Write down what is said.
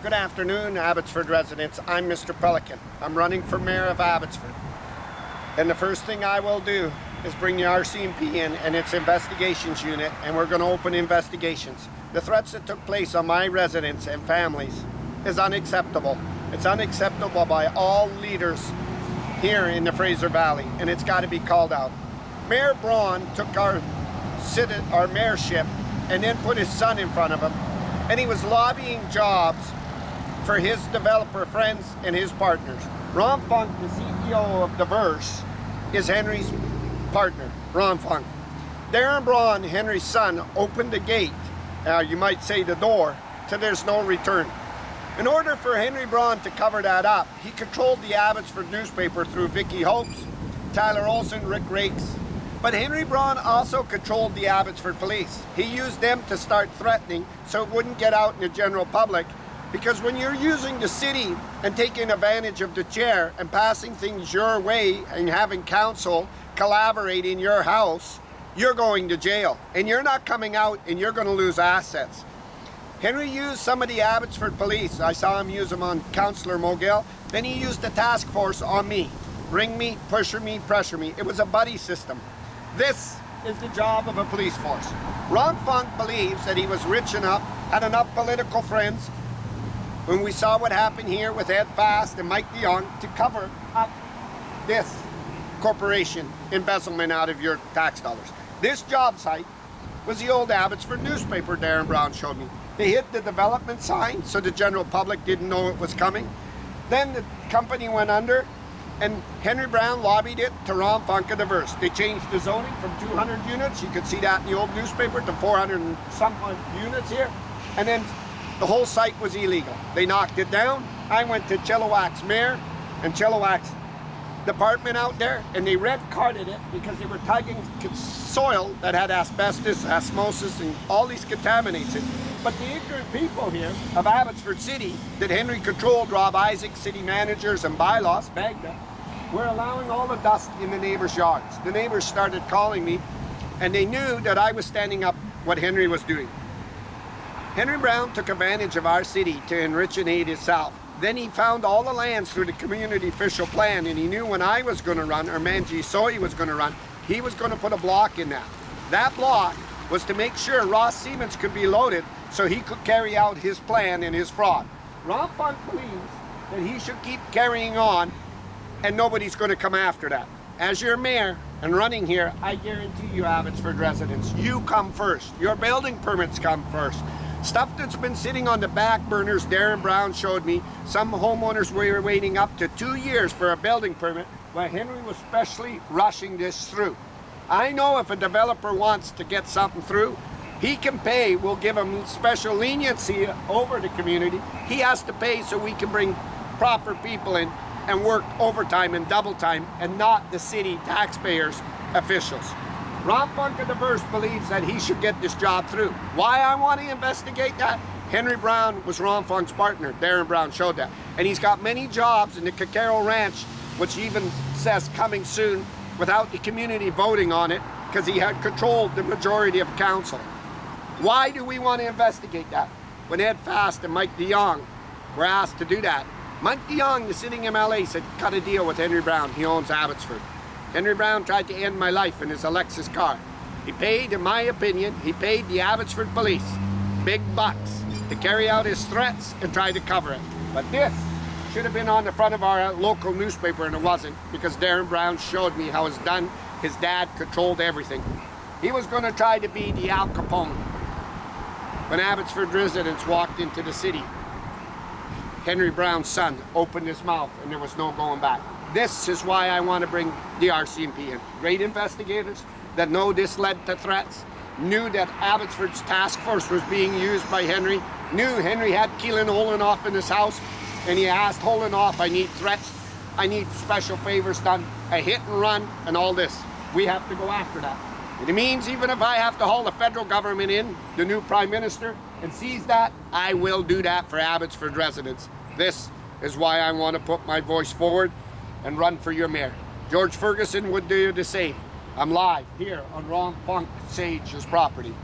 Good afternoon, Abbotsford residents. I'm Mr. Pelican. I'm running for Mayor of Abbotsford. And the first thing I will do is bring the RCMP in and its investigations unit, and we're going to open investigations. The threats that took place on my residents and families is unacceptable. It's unacceptable by all leaders here in the Fraser Valley, and it's got to be called out. Mayor Braun took our mayorship and then put his son in front of him, and he was lobbying jobs for his developer friends and his partners. Ron Funk, the CEO of Diverse, is Henry's partner, Ron Funk. Darren Braun, Henry's son, opened the gate, you might say the door, to there's no return. In order for Henry Braun to cover that up, he controlled the Abbotsford newspaper through Vicky Hopes, Tyler Olson, Rick Rakes. But Henry Braun also controlled the Abbotsford police. He used them to start threatening so it wouldn't get out in the general public, because when you're using the city and taking advantage of the chair and passing things your way and having council collaborate in your house, you're going to jail and you're not coming out and you're going to lose assets. Henry used some of the Abbotsford police. I saw him use them on Councillor Mogill. Then he used the task force on me. Ring me, push me, pressure me. It was a buddy system. This is the job of a police force. Ron Funk believes that he was rich enough, had enough political friends, when we saw what happened here with Ed Fast and Mike DeYoung, to cover up this corporation embezzlement out of your tax dollars. This job site was the old Abbotsford newspaper Darren Braun showed me. They hid the development sign so the general public didn't know it was coming. Then the company went under, and Henry Braun lobbied it to Ron Funk of Diverse. They changed the zoning from 200 units, you could see that in the old newspaper, to 400 and some units here. And then the whole site was illegal. They knocked it down. I went to Chilliwack's mayor and Chilliwack's department out there, and they red carded it because they were tagging soil that had asbestos, osmosis, and all these contaminants in. But the ignorant people here of Abbotsford City that Henry controlled, Rob Isaac, city managers and bylaws, Magda, were allowing all the dust in the neighbors' yards. The neighbors started calling me, and they knew that I was standing up what Henry was doing. Henry Braun took advantage of our city to enrich and aid himself. Then he found all the lands through the community official plan, and he knew when I was going to run, or Manji Soy was going to run, he was going to put a block in that. That block was to make sure Ross Siemens could be loaded so he could carry out his plan and his fraud. Ron Funk believes that he should keep carrying on, and nobody's going to come after that. As your mayor and running here, I guarantee you, Abbotsford residents, you come first. Your building permits come first. Stuff that's been sitting on the back burners, Darren Braun showed me, some homeowners were waiting up to 2 years for a building permit, while Henry was specially rushing this through. I know if a developer wants to get something through, he can pay. We'll give him special leniency over the community. He has to pay so we can bring proper people in and work overtime and double time, and not the city taxpayers officials. Ron Funk of Diverse believes that he should get this job through. Why I want to investigate that? Henry Braun was Ron Funk's partner. Darren Braun showed that. And he's got many jobs in the Cacaro Ranch, which even says coming soon, without the community voting on it, because he had controlled the majority of council. Why do we want to investigate that? When Ed Fast and Mike DeYoung were asked to do that, Mike DeYoung, the sitting MLA, said, cut a deal with Henry Braun. He owns Abbotsford. Henry Braun tried to end my life in his Alexis car. He paid, in my opinion, he paid the Abbotsford police big bucks to carry out his threats and try to cover it. But this should have been on the front of our local newspaper, and it wasn't, because Darren Braun showed me how it's done. His dad controlled everything. He was going to try to be the Al Capone. When Abbotsford residents walked into the city, Henry Braun's son opened his mouth and there was no going back. This is why I want to bring the RCMP in. Great investigators that know this led to threats, knew that Abbotsford's task force was being used by Henry, knew Henry had Keelan Holenoff in his house, and he asked Holenoff, I need threats, I need special favors done, a hit and run, and all this. We have to go after that. And it means even if I have to haul the federal government in, the new Prime Minister, and seize that, I will do that for Abbotsford residents. This is why I want to put my voice forward and run for your mayor. George Ferguson would do the same. I'm live here on Ron Funk Sage's property.